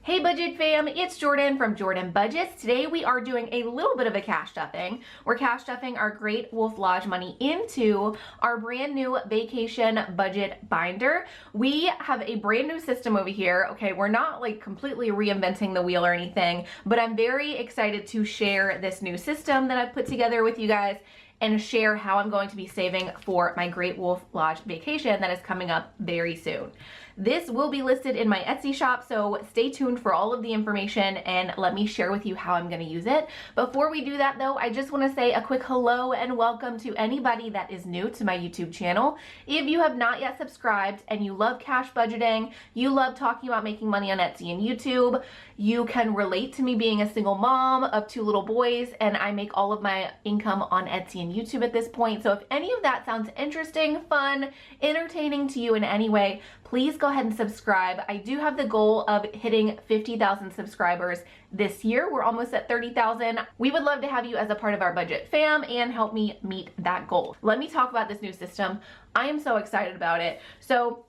Hey budget fam, it's Jordan from Jordan Budgets. Today we are doing a little bit of a cash stuffing. We're cash stuffing our Great Wolf Lodge money into our brand new vacation budget binder. We have a brand new system over here. Okay, we're not like completely reinventing the wheel or anything, but I'm very excited to share this new system that I've put together with you guys and share how I'm going to be saving for my Great Wolf Lodge vacation that is coming up very soon. This will be listed in my Etsy shop, so stay tuned for all of the information and let me share with you how I'm gonna use it. Before we do that though, I just wanna say a quick hello and welcome to anybody that is new to my YouTube channel. If you have not yet subscribed and you love cash budgeting, you love talking about making money on Etsy and YouTube, you can relate to me being a single mom of 2 little boys, and I make all of my income on Etsy and YouTube at this point. So if any of that sounds interesting, fun, entertaining to you in any way, please go ahead and subscribe. I do have the goal of hitting 50,000 subscribers this year. We're almost at 30,000. We would love to have you as a part of our budget fam and help me meet that goal. Let me talk about this new system. I am so excited about it. So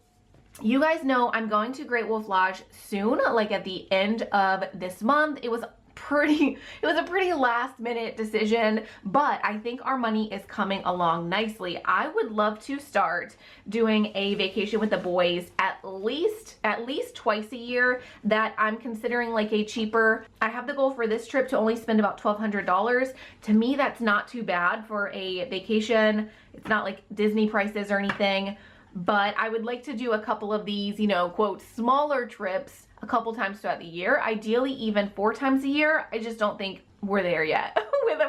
you guys know I'm going to Great Wolf Lodge soon, like at the end of this month. It was a pretty last minute decision, but I think our money is coming along nicely. I would love to start doing a vacation with the boys at least twice a year that I'm considering like a cheaper. I have the goal for this trip to only spend about $1,200. To me, that's not too bad for a vacation. It's not like Disney prices or anything, but I would like to do a couple of these, you know, quote, smaller trips a couple times throughout the year, ideally even 4 times a year. I just don't think we're there yet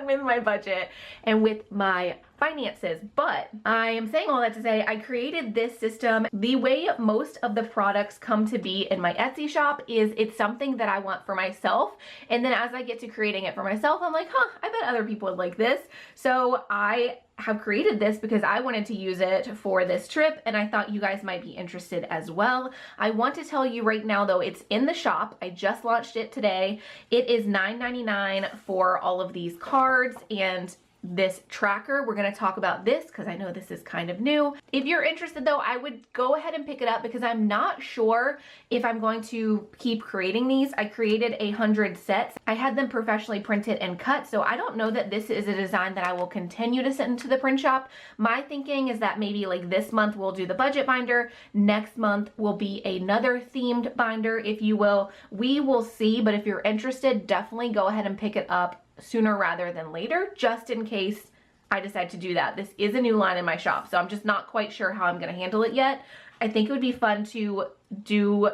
with my budget and with my finances. But I am saying all that to say I created this system. The way most of the products come to be in my Etsy shop is it's something that I want for myself, and then as I get to creating it for myself, I'm like, I bet other people would like this. So I have created this because I wanted to use it for this trip, and I thought you guys might be interested as well. I want to tell you right now though, it's in the shop. I just launched it today. It is $9.99 for all of these cards and this tracker. We're going to talk about this because I know this is kind of new. If you're interested though, I would go ahead and pick it up because I'm not sure if I'm going to keep creating these. I created 100 sets. I had them professionally printed and cut, so I don't know that this is a design that I will continue to send to the print shop. My thinking is that maybe like this month we'll do the budget binder, next month will be another themed binder, if you will. We will see, but if you're interested, definitely go ahead and pick it up sooner rather than later, just in case I decide to do that. This is a new line in my shop, so I'm just not quite sure how I'm going to handle it yet. I think it would be fun to do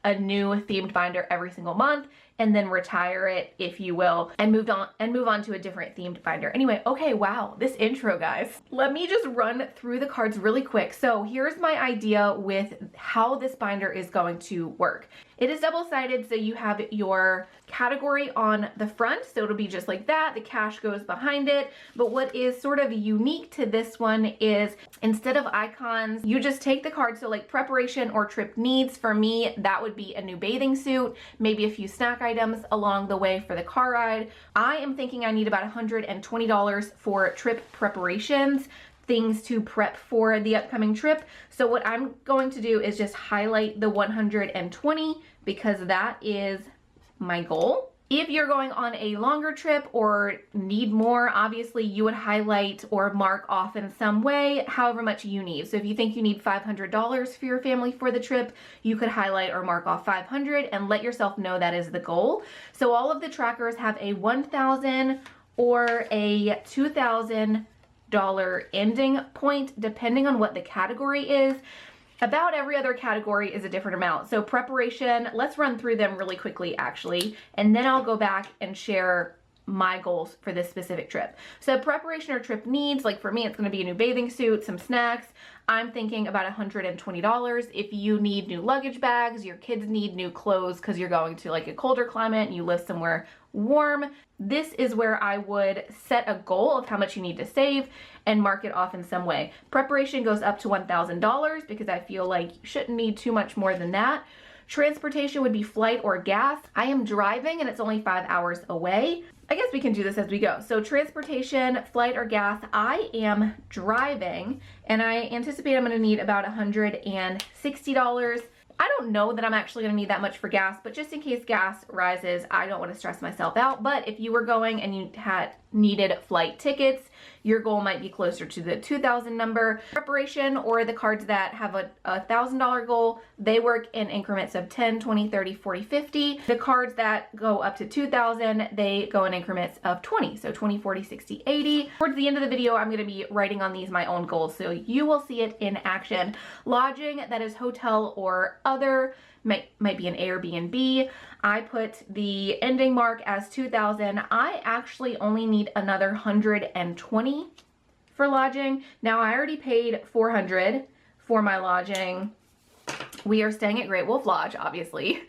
a new themed binder every single month and then retire it, if you will, and move on to a different themed binder. Anyway, okay, wow, this intro, guys. Let me just run through the cards really quick. So here's my idea with how this binder is going to work. It is double-sided, so you have your category on the front, so it'll be just like that. The cash goes behind it. But what is sort of unique to this one is instead of icons, you just take the card. So like preparation or trip needs, for me, that would be a new bathing suit, maybe a few snack items along the way for the car ride. I am thinking I need about $120 for trip preparations, things to prep for the upcoming trip. So what I'm going to do is just highlight the 120 because that is my goal. If you're going on a longer trip or need more, obviously you would highlight or mark off in some way however much you need. So if you think you need $500 for your family for the trip, you could highlight or mark off 500 and let yourself know that is the goal. So all of the trackers have a $1,000 or a $2,000 ending point depending on what the category is. About every other category is a different amount. So preparation, let's run through them really quickly actually, and then I'll go back and share my goals for this specific trip. So preparation or trip needs, like for me, it's gonna be a new bathing suit, some snacks. I'm thinking about $120. If you need new luggage bags, your kids need new clothes because you're going to like a colder climate and you live somewhere warm, this is where I would set a goal of how much you need to save and mark it off in some way. Preparation goes up to $1,000 because I feel like you shouldn't need too much more than that. Transportation would be flight or gas. I am driving and it's only 5 hours away. I guess we can do this as we go. So transportation, flight or gas, I am driving and I anticipate I'm gonna need about $160. I don't know that I'm actually going to need that much for gas, but just in case gas rises, I don't want to stress myself out. But if you were going and you had needed flight tickets, your goal might be closer to the 2,000 number. Preparation, or the cards that have a $1,000 goal, they work in increments of 10, 20, 30, 40, 50. The cards that go up to 2,000, they go in increments of 20. So 20, 40, 60, 80. Towards the end of the video, I'm going to be writing on these my own goals, so you will see it in action. Lodging, that is hotel or other, might be an Airbnb. I put the ending mark as 2,000. I actually only need another 120 for lodging. Now I already paid 400 for my lodging. We are staying at Great Wolf Lodge, obviously,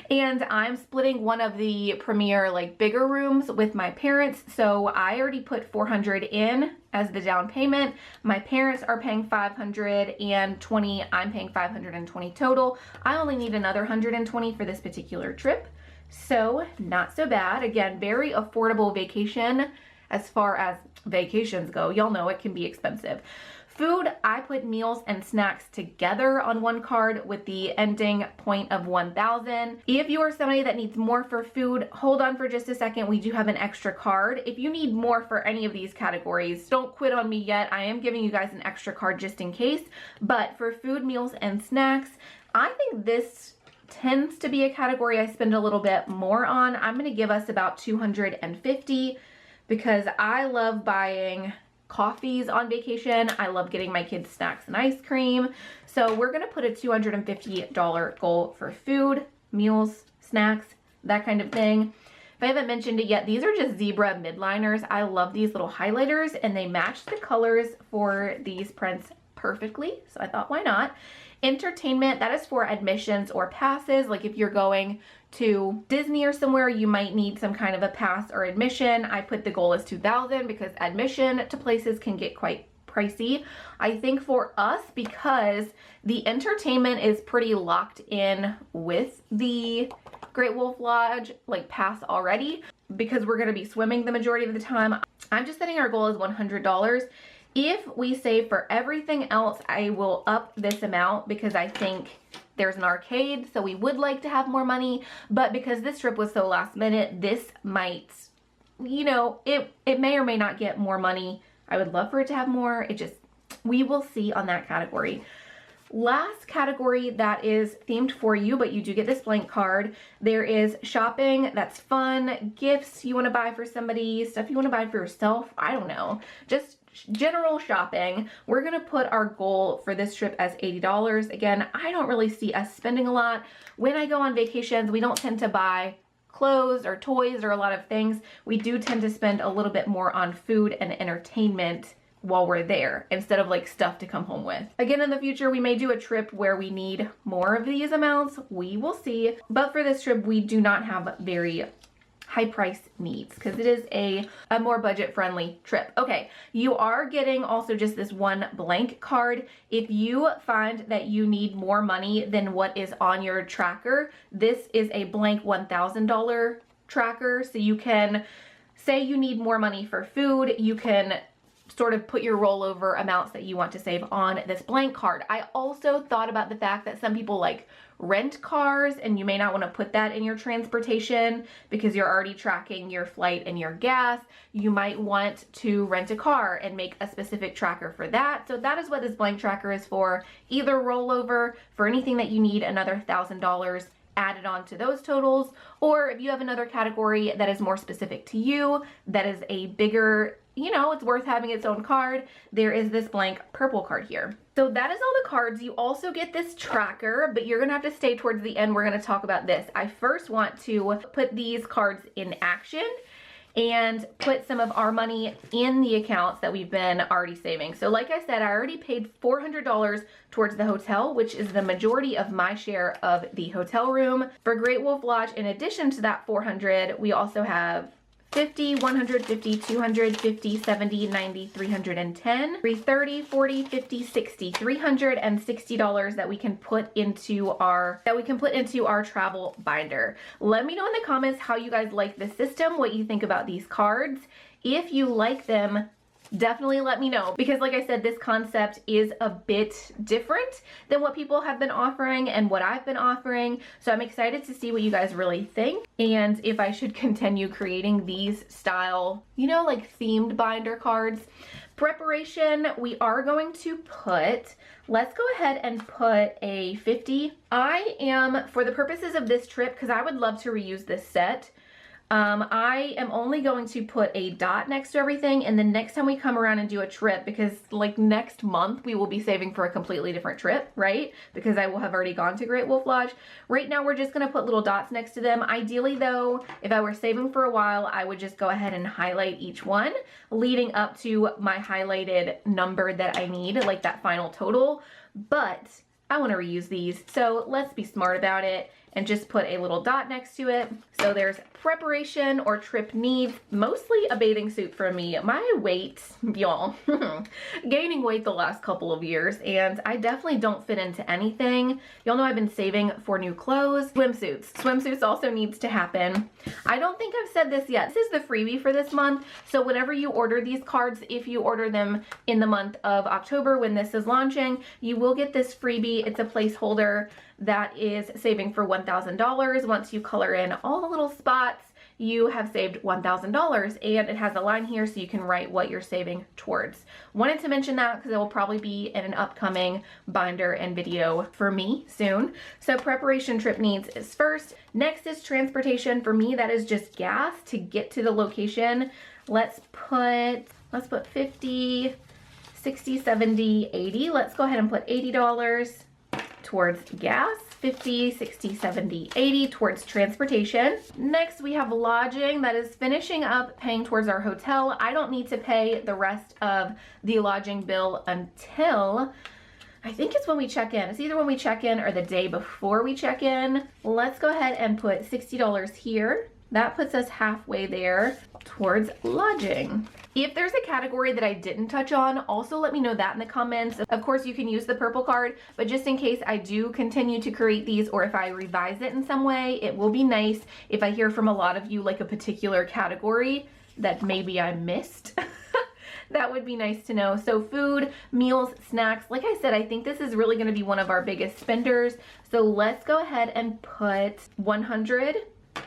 and I'm splitting one of the premier, like, bigger rooms with my parents, so I already put 400 in as the down payment. My parents are paying 520, I'm paying 520 total. I only need another 120 for this particular trip, so not so bad. Again, very affordable vacation as far as vacations go. Y'all know it can be expensive. Food, I put meals and snacks together on one card with the ending point of 1,000. If you are somebody that needs more for food, hold on for just a second. We do have an extra card. If you need more for any of these categories, don't quit on me yet. I am giving you guys an extra card just in case. But for food, meals, and snacks, I think this tends to be a category I spend a little bit more on. I'm going to give us about 250 because I love buying coffees on vacation. I love getting my kids snacks and ice cream. So we're going to put a $250 goal for food, meals, snacks, that kind of thing. If I haven't mentioned it yet, these are just zebra midliners. I love these little highlighters, and they match the colors for these prints perfectly. So I thought, why not? Entertainment, that is for admissions or passes. Like if you're going to Disney or somewhere, you might need some kind of a pass or admission. I put the goal as 2,000 because admission to places can get quite pricey. I think for us, because the entertainment is pretty locked in with the Great Wolf Lodge, like, pass already, because we're going to be swimming the majority of the time, I'm just setting our goal as $100. If we save for everything else, I will up this amount because I think there's an arcade, so we would like to have more money, but because this trip was so last minute, this might, you know, it may or may not get more money. I would love for it to have more. It just, we will see on that category. Last category that is themed for you, but you do get this blank card. There is shopping, that's fun, gifts you want to buy for somebody, stuff you want to buy for yourself, I don't know, just general shopping. We're gonna put our goal for this trip as $80. Again, I don't really see us spending a lot. When I go on vacations, we don't tend to buy clothes or toys or a lot of things. We do tend to spend a little bit more on food and entertainment while we're there, instead of like stuff to come home with. Again, in the future, we may do a trip where we need more of these amounts. We will see. But for this trip, we do not have very high price needs because it is a more budget friendly trip. Okay, you are getting also just this one blank card. If you find that you need more money than what is on your tracker, this is a blank $1,000 tracker. So you can say you need more money for food, you can sort of put your rollover amounts that you want to save on this blank card. I also thought about the fact that some people like rent cars, and you may not want to put that in your transportation because you're already tracking your flight and your gas. You might want to rent a car and make a specific tracker for that. So that is what this blank tracker is for. Either rollover for anything that you need another $1,000 added on to those totals, or if you have another category that is more specific to you, that is a bigger, you know, it's worth having its own card, there is this blank purple card here. So that is all the cards. You also get this tracker, but you're gonna have to stay towards the end. We're gonna talk about this. I first want to put these cards in action and put some of our money in the accounts that we've been already saving. So like I said, I already paid $400 towards the hotel, which is the majority of my share of the hotel room. For Great Wolf Lodge, in addition to that $400, we also have 50, 150, 250, 70, 90, 310, 330, 40, 50, 60, $360 that we can put into our travel binder. Let me know in the comments how you guys like this system, what you think about these cards. If you like them, definitely let me know, because like I said, this concept is a bit different than what people have been offering and what I've been offering. So I'm excited to see what you guys really think and if I should continue creating these style, you know, like themed binder cards. Preparation, we are going to put, let's go ahead and put a 50. I am, for the purposes of this trip, because I would love to reuse this set, I am only going to put a dot next to everything, and the next time we come around and do a trip, because like next month we will be saving for a completely different trip, right? Because I will have already gone to Great Wolf Lodge. Right now we're just gonna put little dots next to them. Ideally though, if I were saving for a while, I would just go ahead and highlight each one leading up to my highlighted number that I need, like that final total. But I want to reuse these, so let's be smart about it and just put a little dot next to it. So there's preparation or trip needs, mostly a bathing suit for me. My weight, y'all, gaining weight the last couple of years, and I definitely don't fit into anything. Y'all know I've been saving for new clothes. Swimsuits. Swimsuits also needs to happen. I don't think I've said this yet. This is the freebie for this month. So whenever you order these cards, if you order them in the month of October when this is launching, you will get this freebie. It's a placeholder that is saving for $1,000. Once you color in all the little spots, you have saved $1,000, and it has a line here so you can write what you're saving towards. Wanted to mention that because it will probably be in an upcoming binder and video for me soon. So preparation trip needs is first. Next is transportation. For me, that is just gas to get to the location. Let's put 50, 60, 70, 80. Let's go ahead and put $80 towards gas, 50, 60, 70, 80 towards transportation. Next, we have lodging. That is finishing up paying towards our hotel. I don't need to pay the rest of the lodging bill until, I think it's when we check in. It's either when we check in or the day before we check in. Let's go ahead and put $60 here. That puts us halfway there towards lodging. If there's a category that I didn't touch on, also let me know that in the comments. Of course, you can use the purple card, but just in case I do continue to create these, or if I revise it in some way, it will be nice if I hear from a lot of you like a particular category that maybe I missed. That would be nice to know. So food, meals, snacks. Like I said, I think this is really going to be one of our biggest spenders. So let's go ahead and put 100.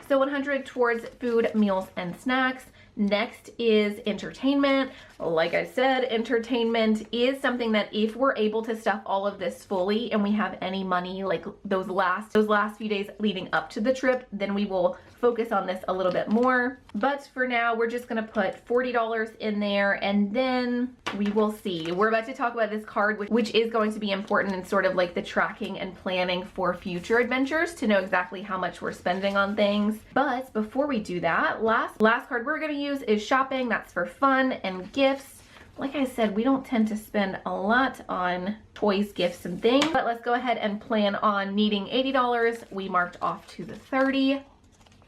So 100 towards food, meals, and snacks. Next is entertainment. Like I said, entertainment is something that if we're able to stuff all of this fully and we have any money like those last few days leading up to the trip, then we will focus on this a little bit more. But for now, we're just gonna put $40 in there, and then we will see. We're about to talk about this card, which is going to be important in sort of like the tracking and planning for future adventures to know exactly how much we're spending on things. But before we do that, last card we're gonna use is shopping. That's for fun and gifts. Like I said, we don't tend to spend a lot on toys, gifts, and things, but let's go ahead and plan on needing $80. We marked off to the 30,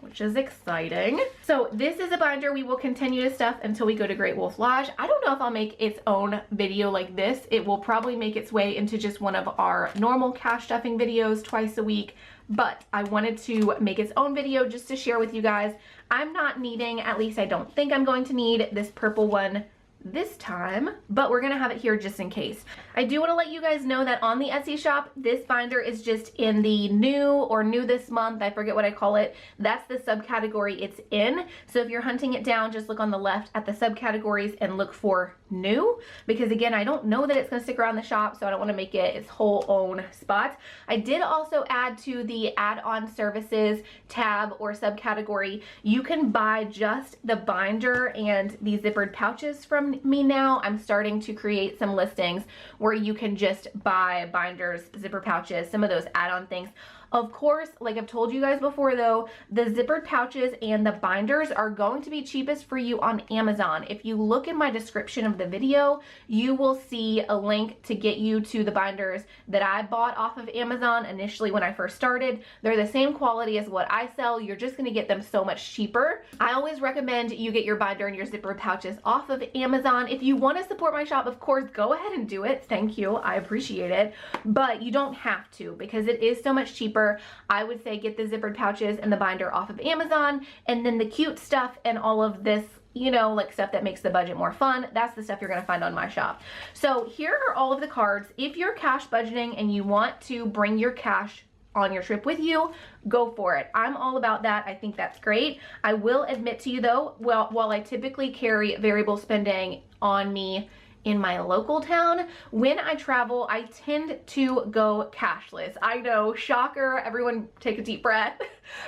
which is exciting. So this is a binder we will continue to stuff until we go to Great Wolf Lodge. I don't know if I'll make its own video like this. It will probably make its way into just one of our normal cash stuffing videos twice a week, but I wanted to make its own video just to share with you guys. I'm not needing, at least I don't think I'm going to need, this purple one this time, but we're gonna have it here just in case. I do want to let you guys know that on the Etsy shop, this binder is just in the new this month, I forget what I call it. That's the subcategory it's in. So if you're hunting it down, just look on the left at the subcategories and look for new, because again, I don't know that it's gonna stick around the shop, so I don't want to make it its whole own spot. I did also add to the add-on services tab or subcategory, you can buy just the binder and the zippered pouches from me now. I'm starting to create some listings where you can just buy binders, zipper pouches, some of those add-on things. Of course, like I've told you guys before though, the zippered pouches and the binders are going to be cheapest for you on Amazon. If you look in my description of the video, you will see a link to get you to the binders that I bought off of Amazon initially when I first started. They're the same quality as what I sell. You're just gonna get them so much cheaper. I always recommend you get your binder and your zippered pouches off of Amazon. If you wanna support my shop, of course, go ahead and do it. Thank you, I appreciate it. But you don't have to because it is so much cheaper. I would say get the zippered pouches and the binder off of Amazon, and then the cute stuff and all of this you know, like stuff that makes the budget more fun, that's the stuff you're gonna find on my shop. So here are all of the cards. If you're cash budgeting and you want to bring your cash on your trip with you, go for it. I'm all about that. I think that's great. I will admit to you though, while I typically carry variable spending on me in my local town, when I travel, I tend to go cashless. I know, shocker, everyone take a deep breath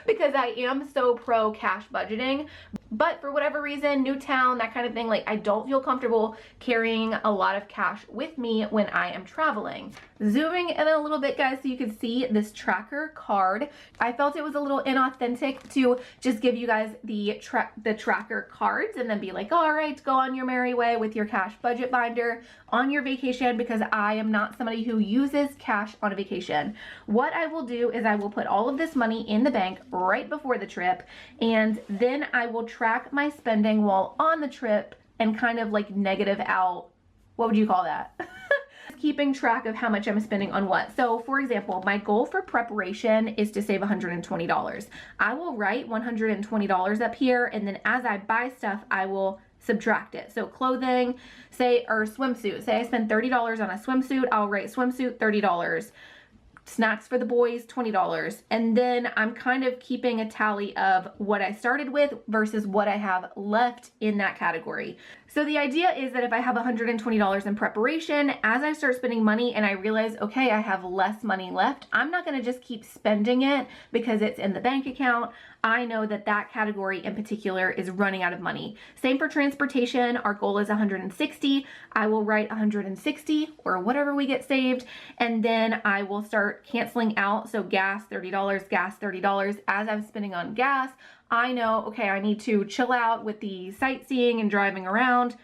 because I am so pro cash budgeting. But for whatever reason, new town, that kind of thing, like I don't feel comfortable carrying a lot of cash with me when I am traveling. Zooming in a little bit, guys, so you can see this tracker card. I felt it was a little inauthentic to just give you guys the tracker cards and then be like, all right, go on your merry way with your cash budget binder on your vacation, because I am not somebody who uses cash on a vacation. What I will do is I will put all of this money in the bank right before the trip, and then I will track my spending while on the trip and kind of like negative out, what would you call that? Keeping track of how much I'm spending on what. So for example, my goal for preparation is to save $120. I will write $120 up here, and then as I buy stuff, I will subtract it. So clothing, say, or swimsuit, say I spend $30 on a swimsuit, I'll write swimsuit $30. Snacks for the boys, $20. And then I'm kind of keeping a tally of what I started with versus what I have left in that category. So the idea is that if I have $120 in preparation, as I start spending money and I realize, okay, I have less money left, I'm not gonna just keep spending it because it's in the bank account. I know that that category in particular is running out of money. Same for transportation. Our goal is 160. I will write 160 or whatever we get saved, and then I will start canceling out. So gas, $30, gas, $30. As I'm spending on gas, I know, okay, I need to chill out with the sightseeing and driving around,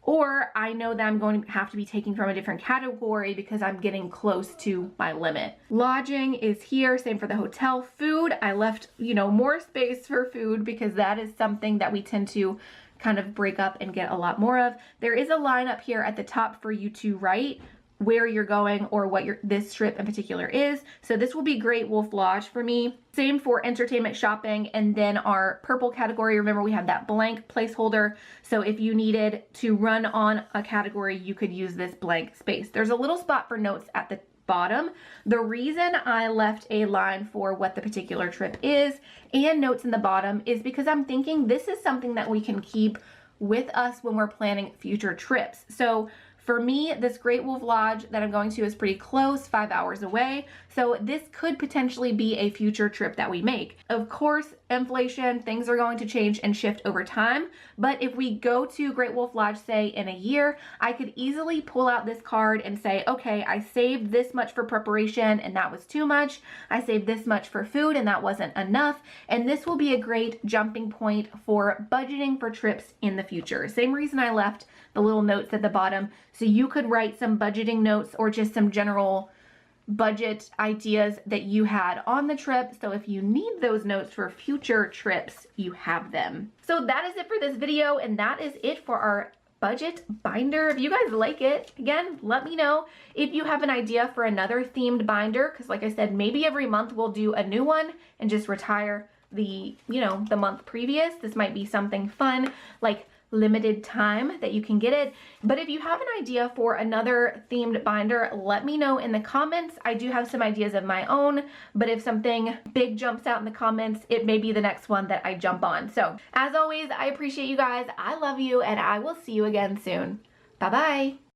or I know that I'm going to have to be taking from a different category because I'm getting close to my limit. Lodging is here, same for the hotel. Food, I left, you know, more space for food because that is something that we tend to kind of break up and get a lot more of. There is a line up here at the top for you to write where you're going or what this trip in particular is. So this will be Great Wolf Lodge for me. Same for entertainment, shopping, and then our purple category. Remember, we have that blank placeholder. So if you needed to run on a category, you could use this blank space. There's a little spot for notes at the bottom. The reason I left a line for what the particular trip is and notes in the bottom is because I'm thinking this is something that we can keep with us when we're planning future trips. So for me, this Great Wolf Lodge that I'm going to is pretty close, 5 hours away. So this could potentially be a future trip that we make. Of course, inflation, things are going to change and shift over time. But if we go to Great Wolf Lodge, say in a year, I could easily pull out this card and say, okay, I saved this much for preparation and that was too much. I saved this much for food and that wasn't enough. And this will be a great jumping point for budgeting for trips in the future. Same reason I left the little notes at the bottom. So you could write some budgeting notes or just some general budget ideas that you had on the trip. So if you need those notes for future trips, you have them. So that is it for this video, and that is it for our budget binder. If you guys like it, again, let me know. If you have an idea for another themed binder, because like I said, maybe every month we'll do a new one and just retire the, you know, the month previous. This might be something fun, like limited time that you can get it. But if you have an idea for another themed binder, let me know in the comments. I do have some ideas of my own, but if something big jumps out in the comments, it may be the next one that I jump on. So as always, I appreciate you guys. I love you, and I will see you again soon. Bye-bye.